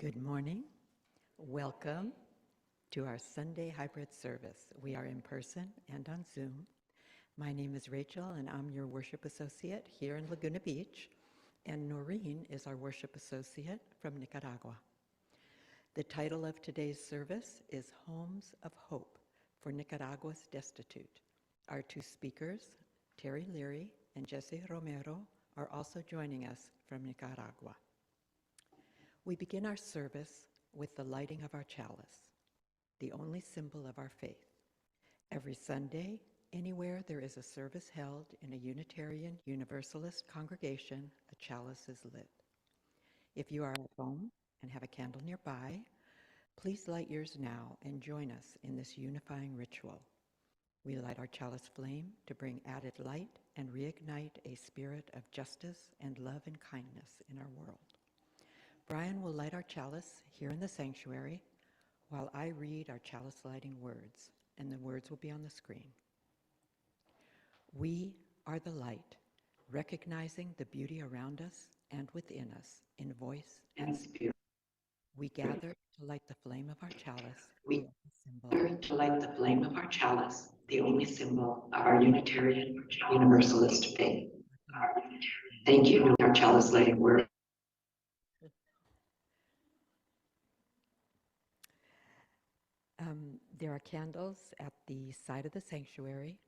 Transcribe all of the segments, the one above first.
Good morning. Welcome to our Sunday hybrid service. We are in person and on Zoom. My name is Rachel, and I'm your worship associate here in Laguna Beach, and Noreen is our worship associate from Nicaragua. The title of today's service is Homes of Hope for Nicaragua's Destitute. Our two speakers, Terry Leary and Jesse Romero, are also joining us from Nicaragua. We begin our service with the lighting of our chalice, the only symbol of our faith. Every Sunday, anywhere there is a service held in a Unitarian Universalist congregation, a chalice is lit. If you are at home and have a candle nearby, please light yours now and join us in this unifying ritual. We light our chalice flame to bring added light and reignite a spirit of justice and love and kindness in our world. Brian will light our chalice here in the sanctuary while I read our chalice lighting words, and the words will be on the screen. We are the light, recognizing the beauty around us and within us in voice and spirit. We gather to light the flame of our chalice. We gather to light the flame of our chalice, the only symbol of our Unitarian Universalist faith. Thank you to our chalice lighting word. There are candles at the side of the sanctuary,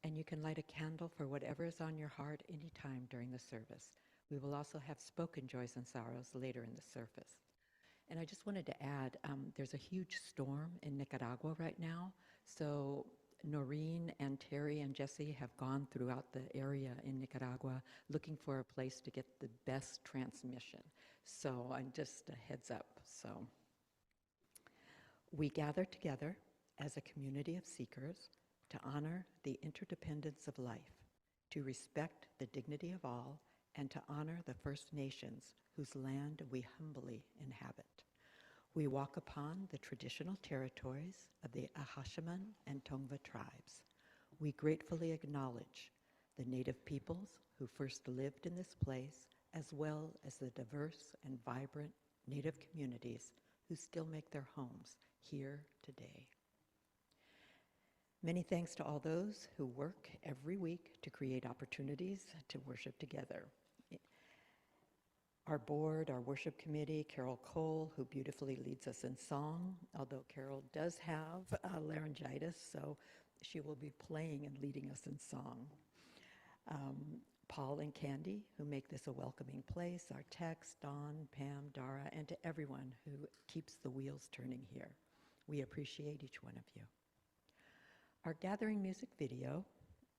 and you can light a candle for whatever is on your heart anytime during the service. We will also have spoken joys and sorrows later in the service. And I just wanted to add, there's a huge storm in Nicaragua right now, so Noreen and Terry and Jesse have gone throughout the area in Nicaragua looking for a place to get the best transmission. So I'm just a heads up. So we gather together as a community of seekers to honor the interdependence of life, to respect the dignity of all, and to honor the First Nations whose land we humbly inhabit. We walk upon the traditional territories of the Ahashiman and Tongva tribes. We gratefully acknowledge the native peoples who first lived in this place, as well as the diverse and vibrant native communities who still make their homes here today. Many thanks to all those who work every week to create opportunities to worship together. Our board, our worship committee, Carol Cole, who beautifully leads us in song, although Carol does have laryngitis, so she will be playing and leading us in song. Paul and Candy, who make this a welcoming place, our techs, Dawn, Pam, Dara, and to everyone who keeps the wheels turning here. We appreciate each one of you. Our gathering music video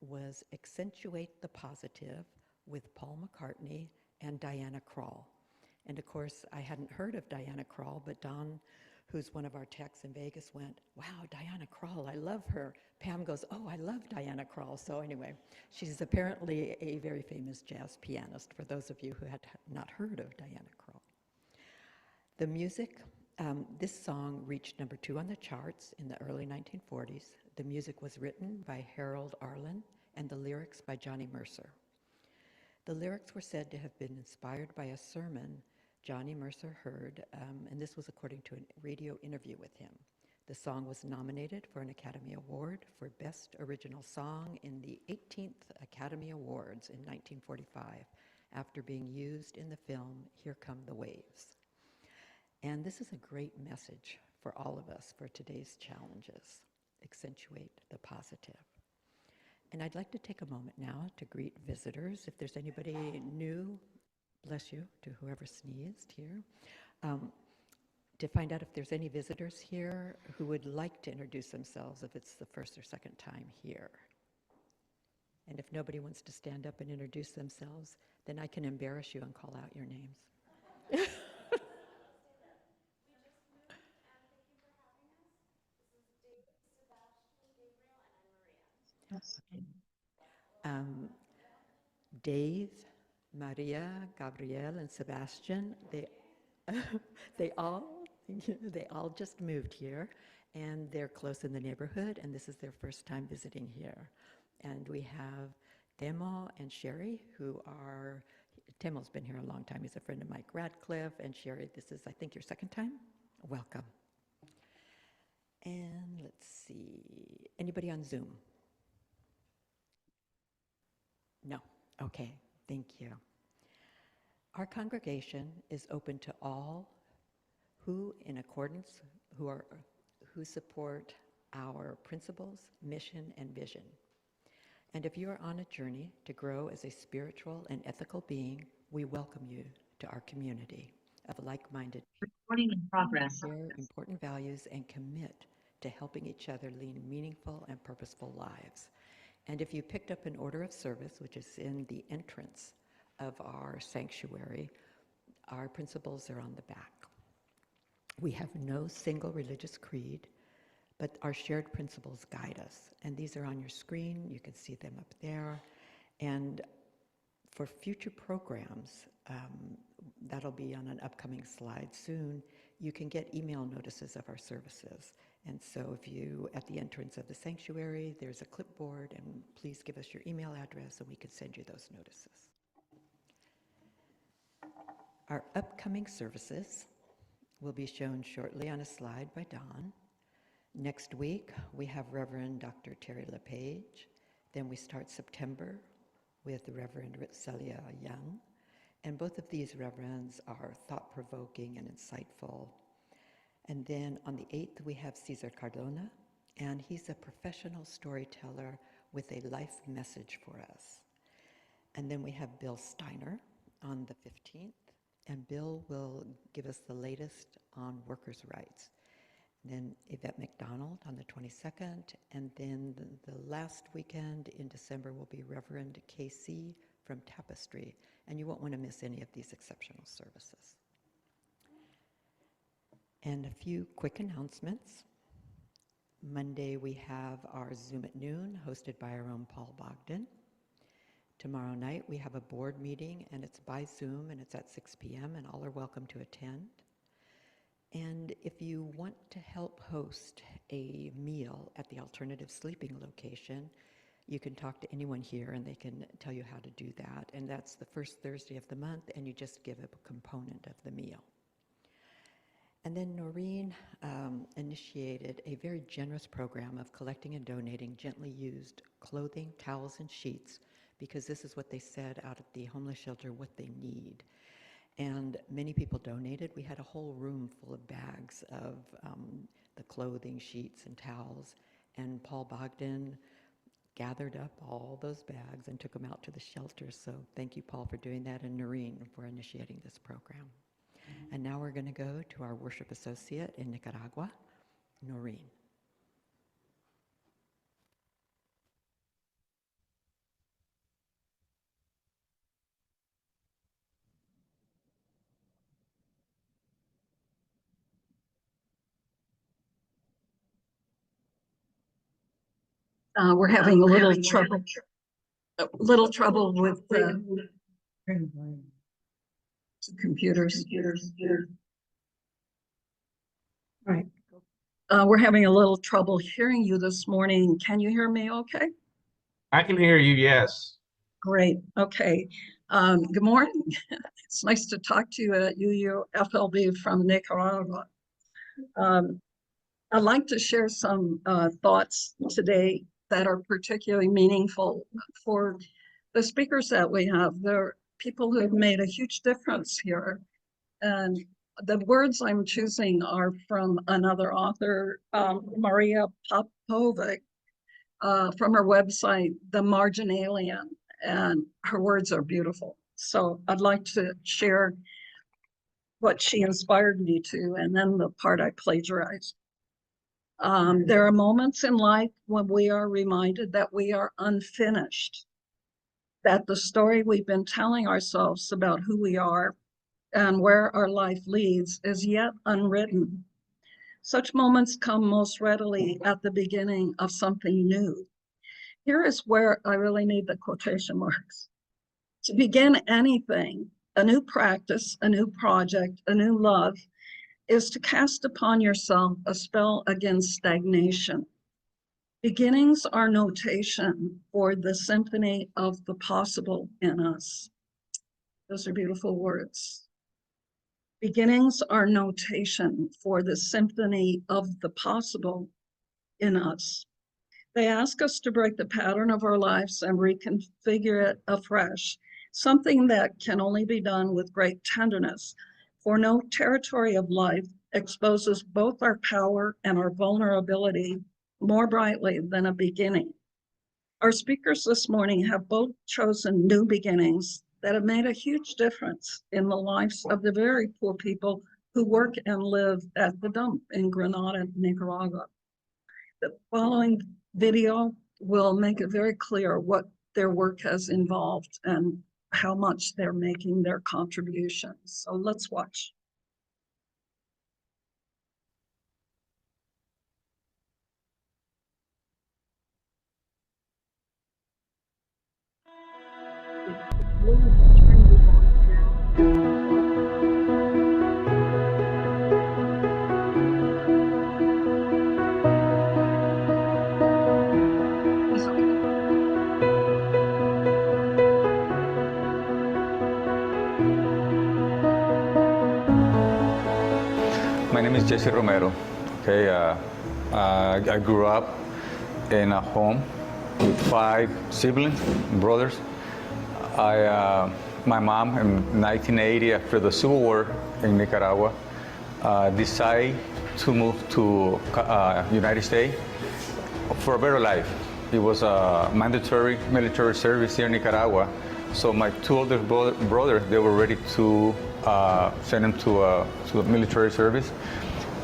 was Accentuate the Positive with Paul McCartney and Diana Krall. And of course, I hadn't heard of Diana Krall, but Don, who's one of our techs in Vegas, went, wow, Diana Krall, I love her. Pam goes, oh, I love Diana Krall. So anyway, she's apparently a very famous jazz pianist, for those of you who had not heard of Diana Krall. The music, this song reached number 2 on the charts in the early 1940s. The music was written by Harold Arlen and the lyrics by Johnny Mercer. The lyrics were said to have been inspired by a sermon Johnny Mercer heard, and this was according to a radio interview with him. The song was nominated for an Academy Award for Best Original Song in the 18th Academy Awards in 1945, after being used in the film Here Come the Waves. And this is a great message for all of us for today's challenges. Accentuate the positive. And I'd like to take a moment now to greet visitors. If there's anybody new, bless you, to whoever sneezed here, to find out if there's any visitors here who would like to introduce themselves if it's the first or second time here. And if nobody wants to stand up and introduce themselves, then I can embarrass you and call out your names. Dave, Maria, Gabrielle, and Sebastian, they all just moved here, and they're close in the neighborhood, and this is their first time visiting here. And we have Demo and Sherry, who are Timmel's been here a long time. He's a friend of Mike Radcliffe. And Sherry, this is, I think, your second time? Welcome. And let's see, anybody on Zoom? No. Okay, thank you. Our congregation is open to all who, in accordance, who support our principles, mission, and vision. And if you are on a journey to grow as a spiritual and ethical being, we welcome you to our community of like-minded Recording in progress. share important values and commit to helping each other lead meaningful and purposeful lives. And if you picked up an order of service, which is in the entrance of our sanctuary, our principles are on the back. We have no single religious creed, but our shared principles guide us. And these are on your screen. You can see them up there. And for future programs, that'll be on an upcoming slide soon, you can get email notices of our services. And so if you, at the entrance of the sanctuary, there's a clipboard, and please give us your email address and we can send you those notices. Our upcoming services will be shown shortly on a slide by Don. Next week, we have Reverend Dr. Terry LePage. Then we start September with Reverend Celia Young. And both of these reverends are thought-provoking and insightful. And then on the 8th, we have Cesar Cardona, and he's a professional storyteller with a life message for us. And then we have Bill Steiner on the 15th, and Bill will give us the latest on workers' rights. Then Yvette McDonald on the 22nd, and then the last weekend in December will be Reverend KC from Tapestry, and you won't want to miss any of these exceptional services. And a few quick announcements. Monday we have our Zoom at noon, hosted by our own Paul Bogdan. Tomorrow night we have a board meeting, and it's by Zoom, and it's at 6 p.m., and all are welcome to attend. And if you want to help host a meal at the alternative sleeping location, you can talk to anyone here and they can tell you how to do that. And that's the first Thursday of the month, and you just give a component of the meal. And then Noreen initiated a very generous program of collecting and donating gently used clothing, towels, and sheets, because this is what they said out at the homeless shelter, what they need. And many people donated. We had a whole room full of bags of the clothing, sheets, and towels. And Paul Bogdan gathered up all those bags and took them out to the shelter. So thank you, Paul, for doing that, and Noreen for initiating this program. And now we're going to go to our worship associate in Nicaragua, Noreen. We're having a little trouble with computers. All right. We're having a little trouble hearing you this morning. Can you hear me okay? I can hear you, yes. Great. Okay. Good morning. It's nice to talk to you at UUFLB from Nicaragua. I'd like to share some thoughts today that are particularly meaningful for the speakers that we have. They're people who have made a huge difference here. And the words I'm choosing are from another author, Maria Popovic, from her website, The Marginalian, and her words are beautiful. So I'd like to share what she inspired me to, and then the part I plagiarized. There are moments in life when we are reminded that we are unfinished, that the story we've been telling ourselves about who we are and where our life leads is yet unwritten. Such moments come most readily at the beginning of something new. Here is where I really need the quotation marks. To begin anything, a new practice, a new project, a new love, is to cast upon yourself a spell against stagnation. Beginnings are notation for the symphony of the possible in us. Those are beautiful words. Beginnings are notation for the symphony of the possible in us. They ask us to break the pattern of our lives and reconfigure it afresh, something that can only be done with great tenderness, for no territory of life exposes both our power and our vulnerability more brightly than a beginning. Our speakers this morning have both chosen new beginnings that have made a huge difference in the lives of the very poor people who work and live at the dump in Granada, Nicaragua. The following video will make it very clear what their work has involved and how much they're making their contributions. So let's watch. My name is Jesse Romero. Okay, I grew up in a home with 5 siblings, brothers. My mom in 1980, after the Civil War in Nicaragua, decided to move to United States for a better life. It was a mandatory military service here in Nicaragua. So my 2 older brothers, they were ready to send them to military service.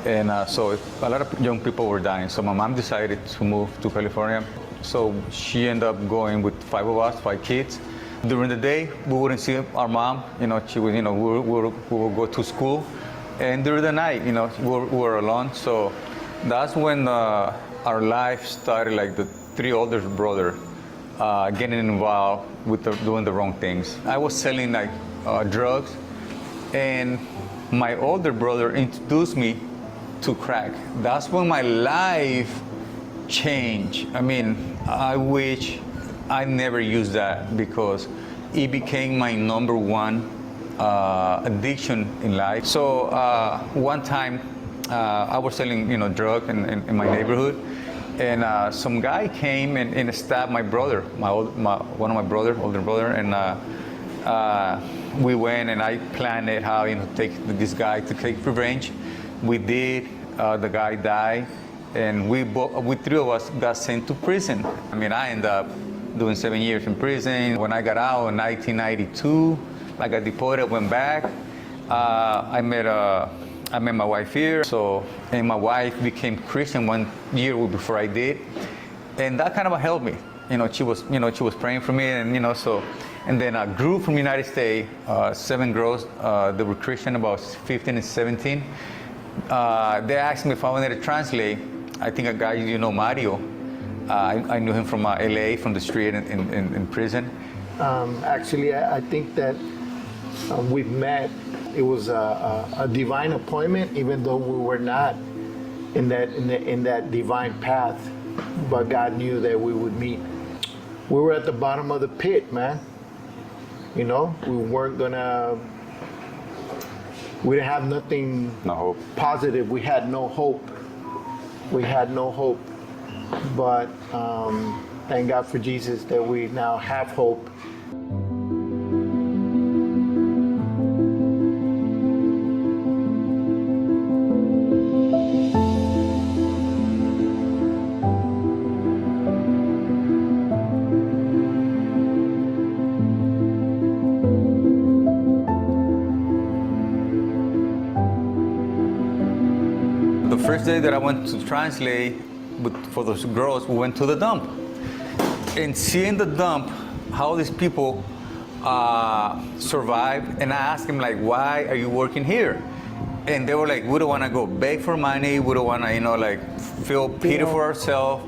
And so a lot of young people were dying. So my mom decided to move to California. So she ended up going with 5 of us, 5 kids. During the day, we wouldn't see our mom. She would, we would go to school. And during the night, we were alone. So that's when our life started, like the 3 older brothers getting involved with doing the wrong things. I was selling like drugs, and my older brother introduced me to crack. That's when my life changed. I mean, I wish I never used that, because it became my #1 addiction in life. So one time I was selling, drugs in my neighborhood, and some guy came and stabbed my brother, one of my older brother, and we went and I planned how take this guy to take revenge. We did. The guy died, and we 3 of us got sent to prison. I mean, I ended up doing 7 years in prison. When I got out in 1992, I got deported, went back. I met my wife here. And my wife became Christian 1 year before I did, and that kind of helped me. She was praying for me, and so. And then I grew from the United States. 7 girls, they were Christian, about 15 and 17. They asked me if I wanted to translate. I think a guy, Mario. I knew him from LA, from the street in prison. Actually, I think that we've met. It was a divine appointment, even though we were not in that divine path. But God knew that we would meet. We were at the bottom of the pit, man. We weren't gonna. We didn't have nothing. No hope. Positive. We had no hope. But thank God for Jesus that we now have hope. The first day that I went to translate for those girls, we went to the dump. And seeing the dump, how these people survive, and I asked them, like, why are you working here? And they were like, we don't want to go beg for money. We don't want to, feel pity for ourselves.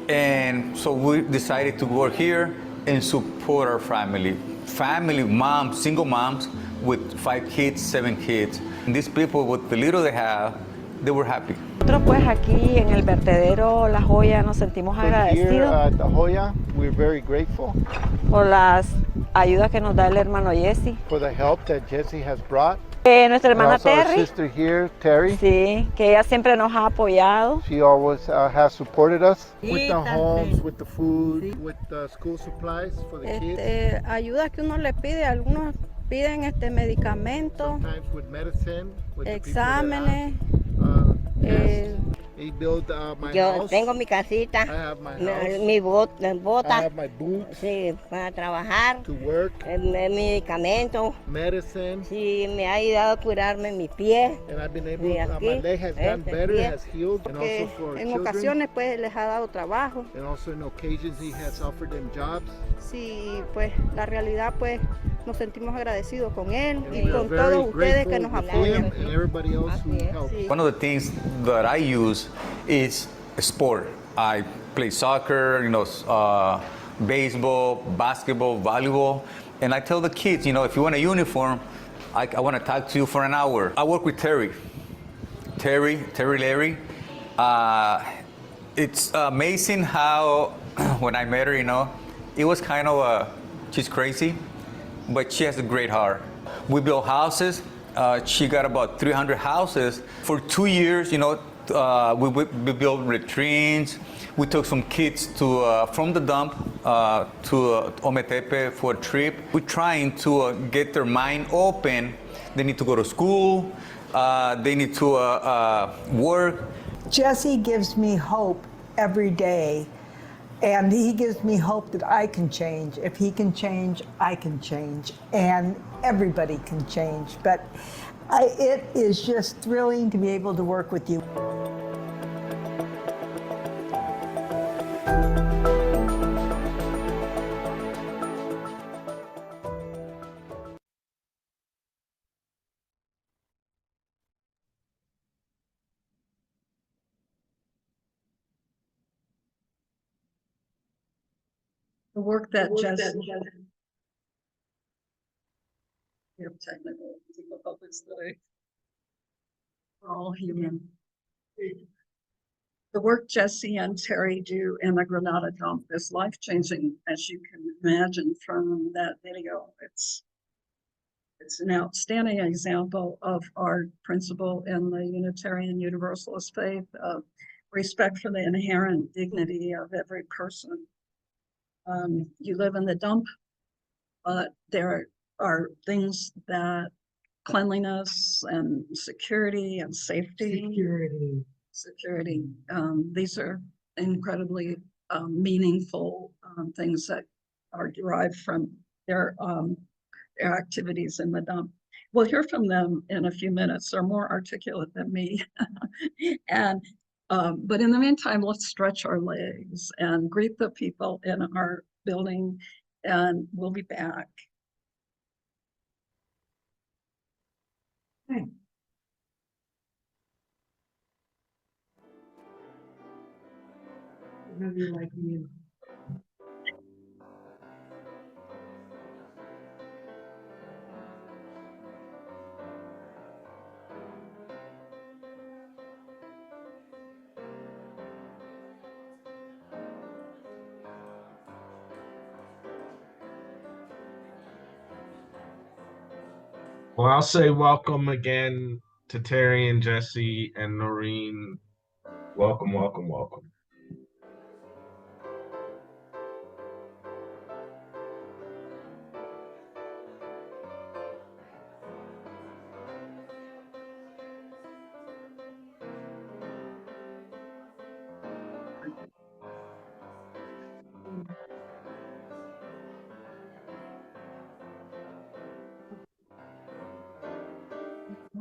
And so we decided to work here and support our family. Family, moms, single moms with 5 kids, 7 kids. And these people, with the little they have, they were happy. Nosotros pues aquí en el vertedero La Joya nos sentimos Here agradecidos at the Joya, we're very grateful. por las ayuda que nos da el hermano Jesse. for the help that Jesse has brought. Nuestra And hermana also our Terry, sister here, Terry. sí, que ella siempre nos ha apoyado. She always has supported us with Sí, the homes, sí. with the food, Sí. with the school supplies for the kids. Ayudas que uno le pide, algunos piden medicamentos, Sometimes with medicine, with the people that exámenes. tests. He built my Yo house. tengo mi casita, I have my house. mi I bota, have my boots sí, para trabajar, to work, medicamentos, medicine, sí, me ha ayudado a curarme mi pie. and I've been able. Sí, My aquí, leg has gotten better, pie. has healed, and also Que for en children. ocasiones pues les ha dado trabajo. And also in occasions he has offered them jobs. Sí, pues la realidad pues nos sentimos agradecidos con él And y we are con very todos ustedes que grateful nos with apoyan. him and everybody else who Así es. helped. Sí. One of the things that I use is sport. I play soccer, baseball, basketball, volleyball, and I tell the kids, if you want a uniform, I want to talk to you for an hour. I work with Terry Leary. It's amazing how when I met her, it was kind of she's crazy, but she has a great heart. We built houses. She got about 300 houses. For 2 years, we built latrines. We took some kids from the dump to Ometepe for a trip. We're trying to get their mind open. They need to go to school. They need to work. Jesse gives me hope every day, and he gives me hope that I can change. If he can change, I can change, and everybody can change. But it is just thrilling to be able to work with you. The work that Jesse. We have technical difficulties today. We're all human. The work Jesse and Terry do in the Granada dump is life-changing, as you can imagine from that video. It's an outstanding example of our principle in the Unitarian Universalist faith of respect for the inherent dignity of every person. You live in the dump, but there are things that cleanliness and security and safety. Security. These are incredibly meaningful things that are derived from their activities in the dump. We'll hear from them in a few minutes. They're more articulate than me. But in the meantime, let's stretch our legs and greet the people in our building, and we'll be back. Okay. Well, I'll say welcome again to Terry and Jesse and Noreen. Welcome, welcome, welcome.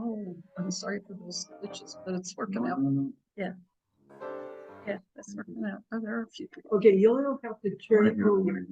Oh, I'm sorry for those glitches, but it's working out. Yeah. Yeah, it's working out. Oh, there are a few people. Okay, you'll have to turn over.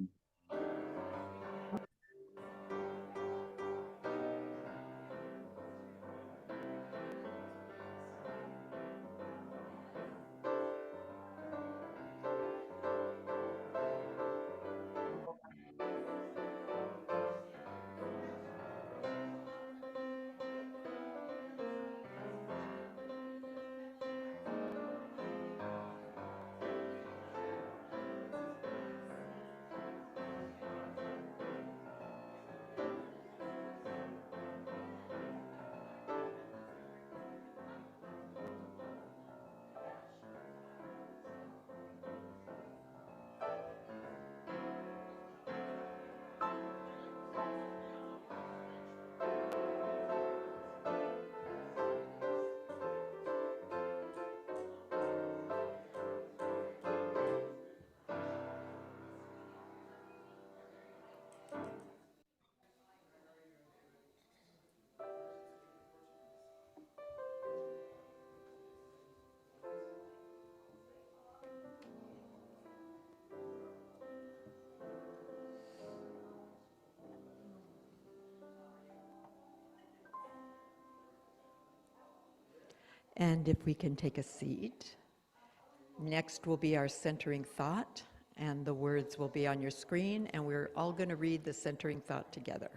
And if we can take a seat. Next will be our centering thought, and the words will be on your screen, and we're all going to read the centering thought together.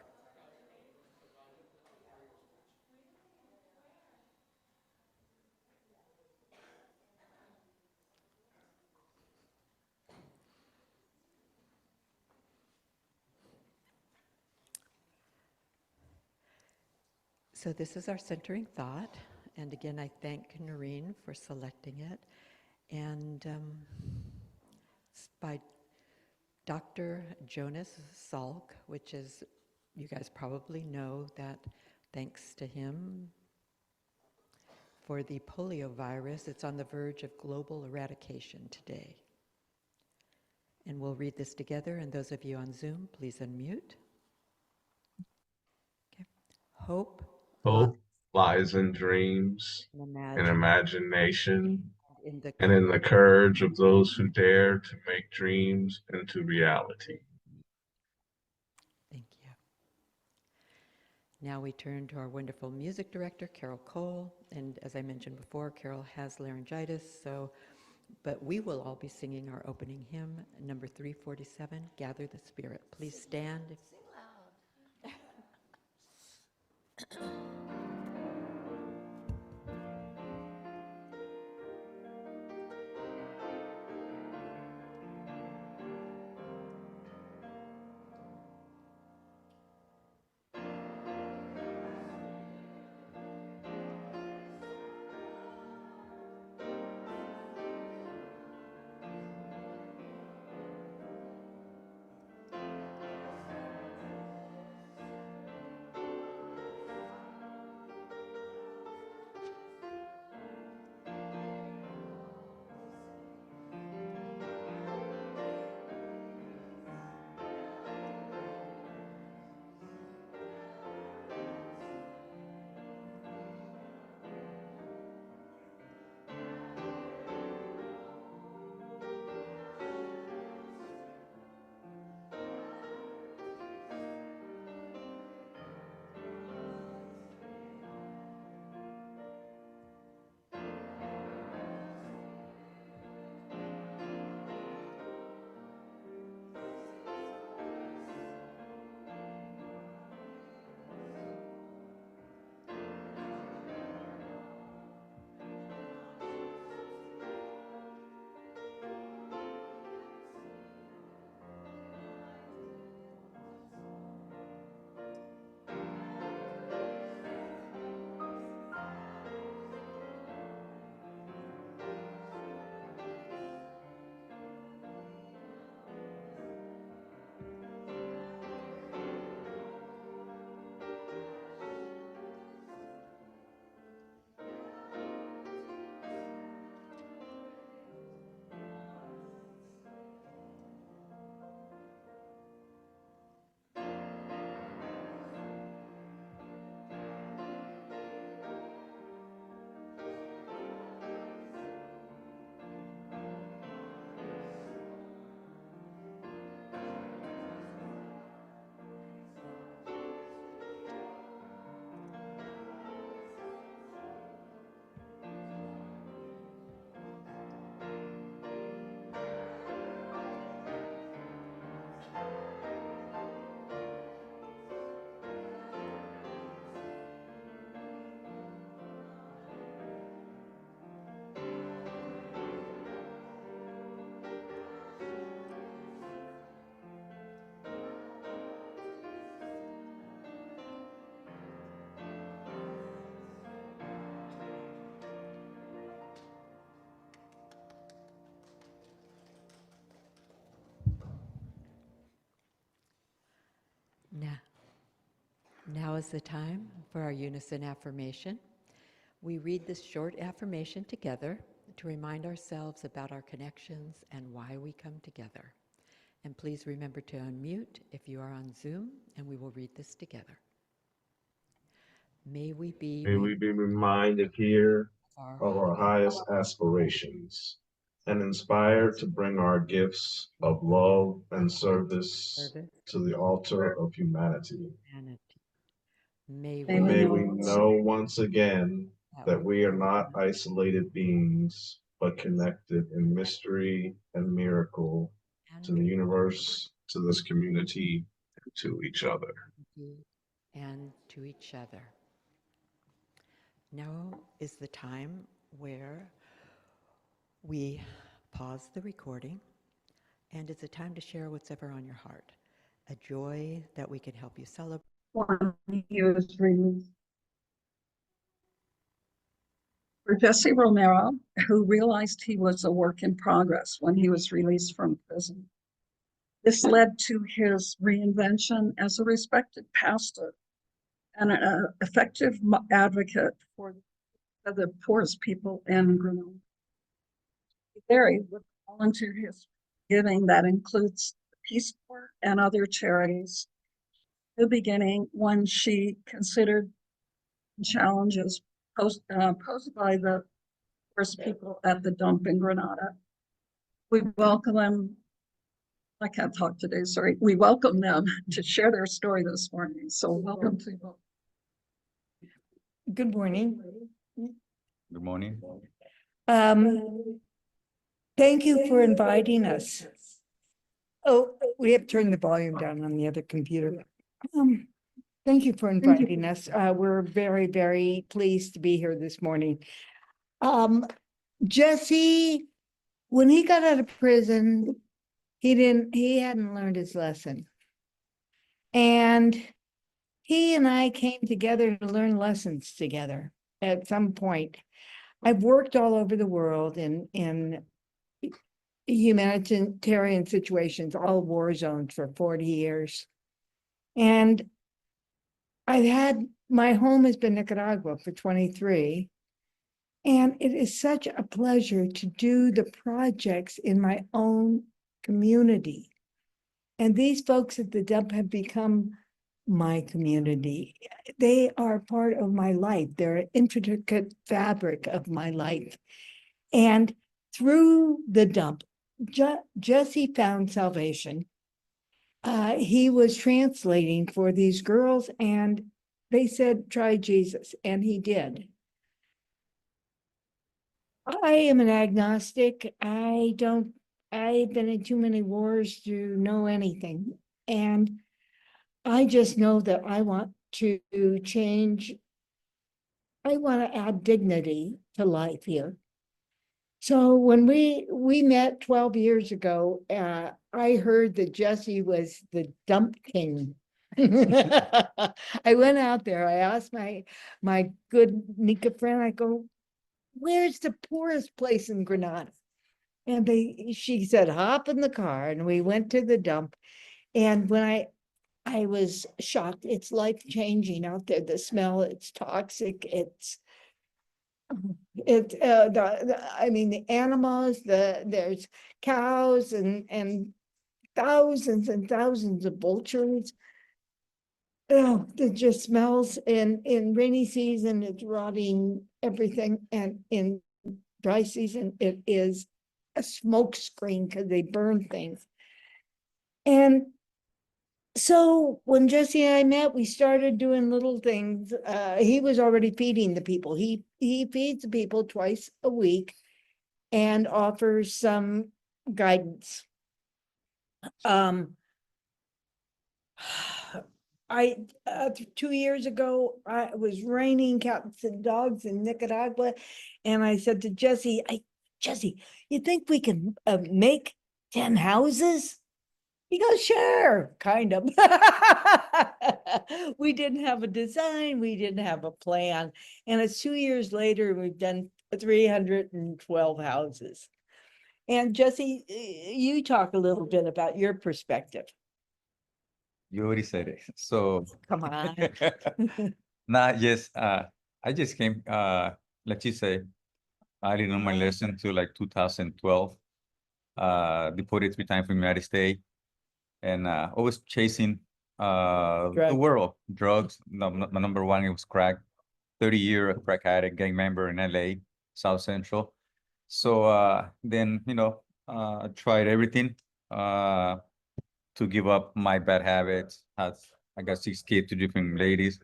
So this is our centering thought, and again, I thank Noreen for selecting it, and it's by Dr. Jonas Salk, which is, you guys probably know that thanks to him for the polio virus, it's on the verge of global eradication today. And we'll read this together, and those of you on Zoom, please unmute. Okay. Hope lies in dreams, in imagination, in the and in the courage of those who dare to make dreams into reality. Thank you. Now we turn to our wonderful music director, Carol Cole. And as I mentioned before, Carol has laryngitis, but we will all be singing our opening hymn, number 347, Gather the Spirit. Please stand. Now is the time for our unison affirmation. We read this short affirmation together to remind ourselves about our connections and why we come together. And please remember to unmute if you are on Zoom, and we will read this together. May we be reminded here of our highest aspirations and inspired to bring our gifts of love and service to the altar of humanity. May May we we know once again that we are not isolated beings, but connected in mystery and miracle to the universe, to this community, to each other. and to each other. Now is the time where we pause the recording, and it's a time to share what's ever on your heart, a joy that we can help you celebrate. When he was released. For Jesse Romero, who realized he was a work in progress when he was released from prison. This led to his reinvention as a respected pastor and an effective advocate for the poorest people in Granada. Leary would volunteer his giving that includes the Peace Corps and other charities. In the beginning, when she considered challenges posed by the poorest people at the dump in Granada. We welcome them. I can't talk today, sorry. We welcome them to share their story this morning. So welcome to you. Good morning. Good morning. Thank you for inviting us. Oh, we have turned the volume down on the other computer. Thank you for inviting us. We're very, very pleased to be here this morning. Jesse, when he got out of prison, he hadn't learned his lesson. And he and I came together to learn lessons together at some point. I've worked all over the world in humanitarian situations, all war zones for 40 years. And I've had, my home has been Nicaragua for 23. And it is such a pleasure to do the projects in my own community. And these folks at the dump have become my community. They are part of my life. They're an intricate fabric of my life. And through the dump, Jesse found salvation. He was translating for these girls and they said, try Jesus, and he did. I am an agnostic. I've been in too many wars to know anything. And I just know that I want to change. I want to add dignity to life here. So when we met 12 years ago, I heard that Jesse was the dump king. I went out there, I asked my good Nika friend, I go, where's the poorest place in Granada? And she said, hop in the car, and we went to the dump. And when I was shocked, it's life-changing out there, the smell, it's toxic, I mean, the animals, there's cows and thousands of vultures. Oh, it just smells. In rainy season, it's rotting everything. And in dry season, it is a smoke screen because they burn things. And so when Jesse and I met, we started doing little things. He was already feeding the people. He feeds the people twice a week and offers some guidance. 2 years ago, it was raining cats and dogs in Nicaragua. And I said to Jesse, Jesse, you think we can make 10 houses? He goes, sure, kind of. We didn't have a design. We didn't have a plan. And it's 2 years later, we've done 312 houses. And Jesse, you talk a little bit about your perspective. You already said it. So Come on. yes, I just came, let's just say, I didn't know my lesson till like 2012. Deported 3 times from the United States. And always chasing the world, drugs. My number one, it was crack. 30-year crack addict, gang member in LA, South Central. So then, tried everything to give up my bad habits. I got 6 kids to different ladies.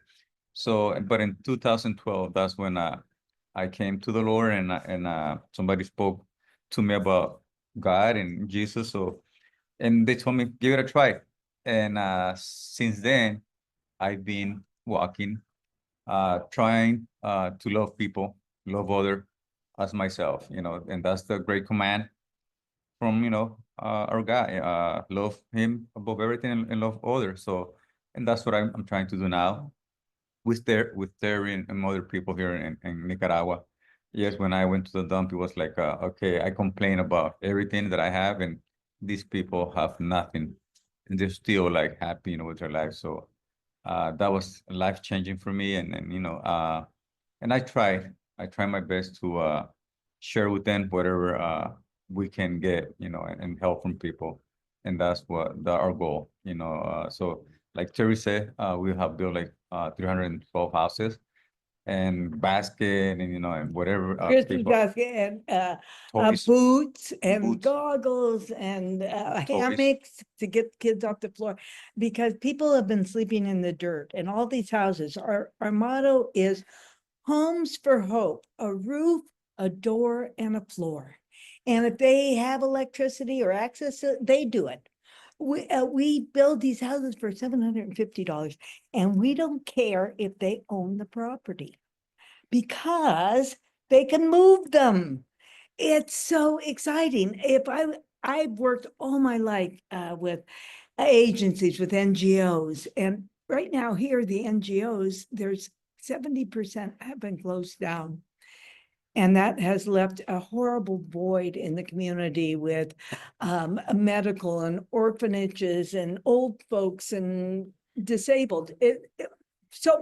So, but in 2012, that's when I came to the Lord, and somebody spoke to me about God and Jesus. So, and they told me, give it a try. And since then, I've been walking, trying to love people, love other as myself, and that's the great command from, our guy, love him above everything and love others. So, and that's what I'm trying to do now with Terry and other people here in Nicaragua. Yes, when I went to the dump, it was like, okay, I complain about everything that I have, and these people have nothing, and they're still like happy, with their life. So that was life changing for me, and I try my best to share with them whatever we can get, and help from people, and that's our goal, So like Terry said, we have built like 312 houses and basket and and whatever Christmas people basket and toys, boots and boots, goggles and toys. hammocks to get kids off the floor, because people have been sleeping in the dirt and all these houses. Our motto is homes for hope, a roof, a door, and a floor. And if they have electricity or access to it, they do it. We build these houses for $750, and we don't care if they own the property, because they can move them. It's so exciting. I've worked all my life with agencies, with NGOs, and right now here, the NGOs, there's 70% have been closed down. And that has left a horrible void in the community with medical and orphanages and old folks and disabled.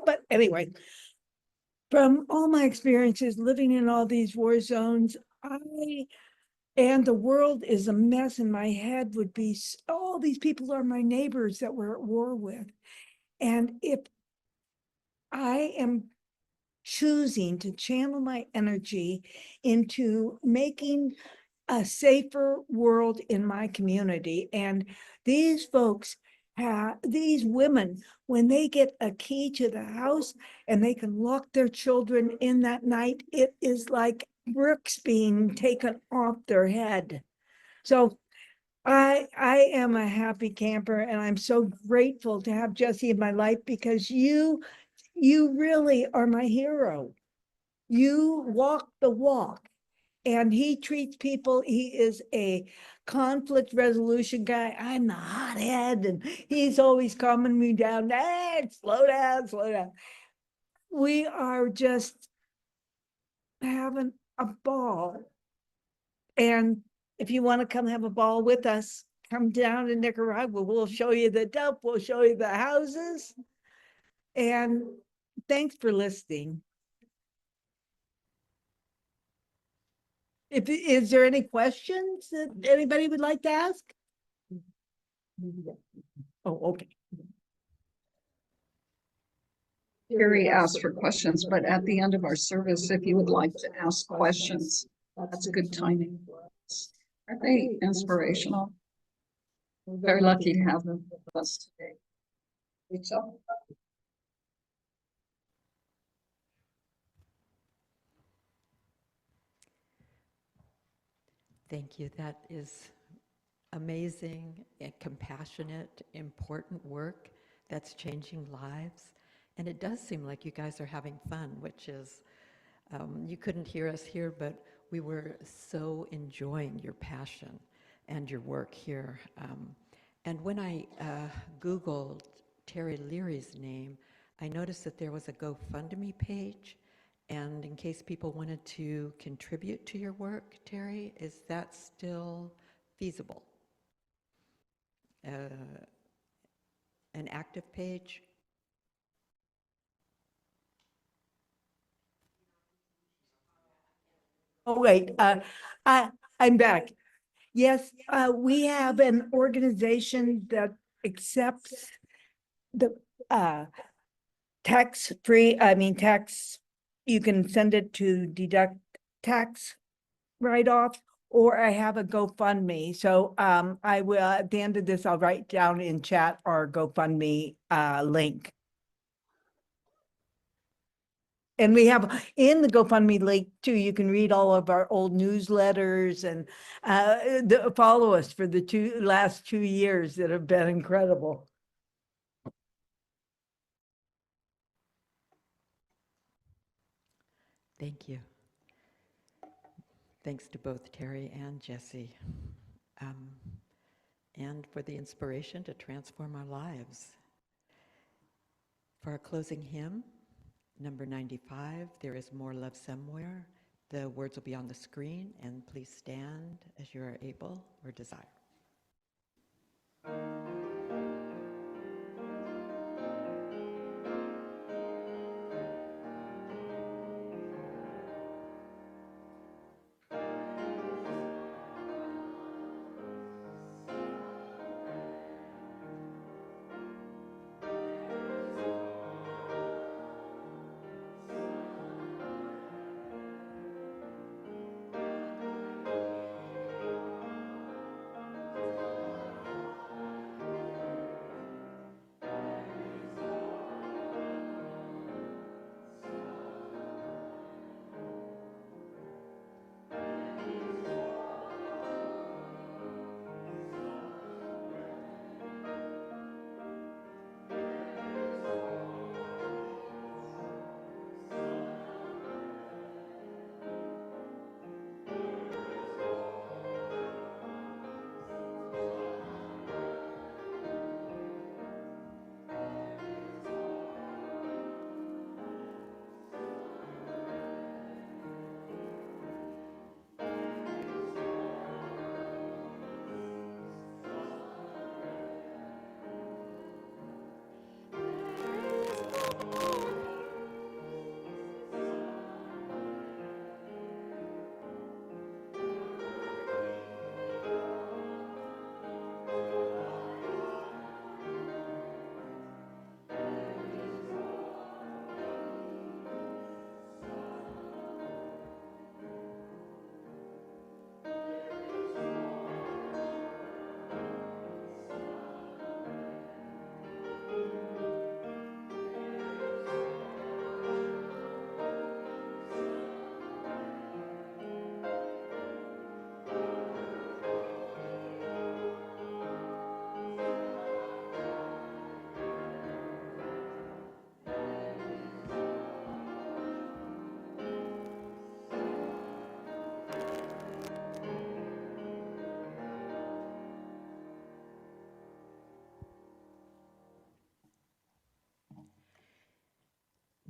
But anyway, from all my experiences living in all these war zones, and the world is a mess, and my head would be, all these people are my neighbors that we're at war with. And if I am choosing to channel my energy into making a safer world in my community, and these folks these women, when they get a key to the house and they can lock their children in that night, it is like bricks being taken off their head. So I am a happy camper, and I'm so grateful to have Jesse in my life, because you really are my hero. You walk the walk. And he treats people, he is a conflict resolution guy. I'm the hothead, and he's always calming me down. Hey, slow down, slow down. We are just having a ball. And if you want to come have a ball with us, come down to Nicaragua. We'll show you the dump, we'll show you the houses. And thanks for listening. Is there any questions that anybody would like to ask? Oh, okay. Gary asked for questions, but at the end of our service, if you would like to ask questions, that's a good timing for us. Are they inspirational? We're very lucky to have them with us today. Rachel? Thank you. That is amazing and compassionate, important work that's changing lives. And it does seem like you guys are having fun, which is, you couldn't hear us here, but we were so enjoying your passion and your work here. And when I Googled Terry Leary's name, I noticed that there was a GoFundMe page. And in case people wanted to contribute to your work, Terry, is that still feasible? An active page? Oh, wait, I'm back. Yes, we have an organization that accepts the tax, you can send it to deduct tax write-off, or I have a GoFundMe. So I will, at the end of this, I'll write down in chat our GoFundMe link. And we have in the GoFundMe link too, you can read all of our old newsletters and follow us for the last 2 years that have been incredible. Thank you. Thanks to both Terry and Jesse, and for the inspiration to transform our lives. For our closing hymn, number 95, There Is More Love Somewhere. The words will be on the screen, and please stand as you are able or desire.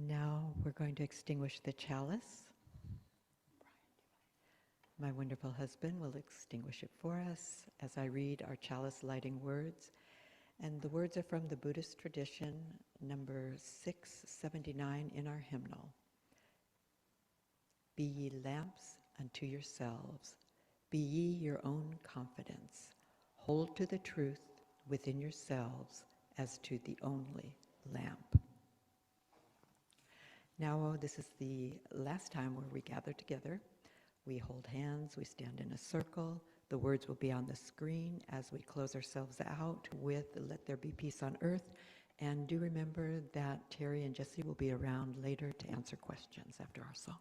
Now we're going to extinguish the chalice. My wonderful husband will extinguish it for us as I read our chalice lighting words. And the words are from the Buddhist tradition, number 679 in our hymnal. Be ye lamps unto yourselves. Be ye your own confidence. Hold to the truth within yourselves as to the only lamp. Now, this is the last time where we gather together. We hold hands, we stand in a circle. The words will be on the screen as we close ourselves out with Let There Be Peace on Earth. And do remember that Terry and Jesse will be around later to answer questions after our song.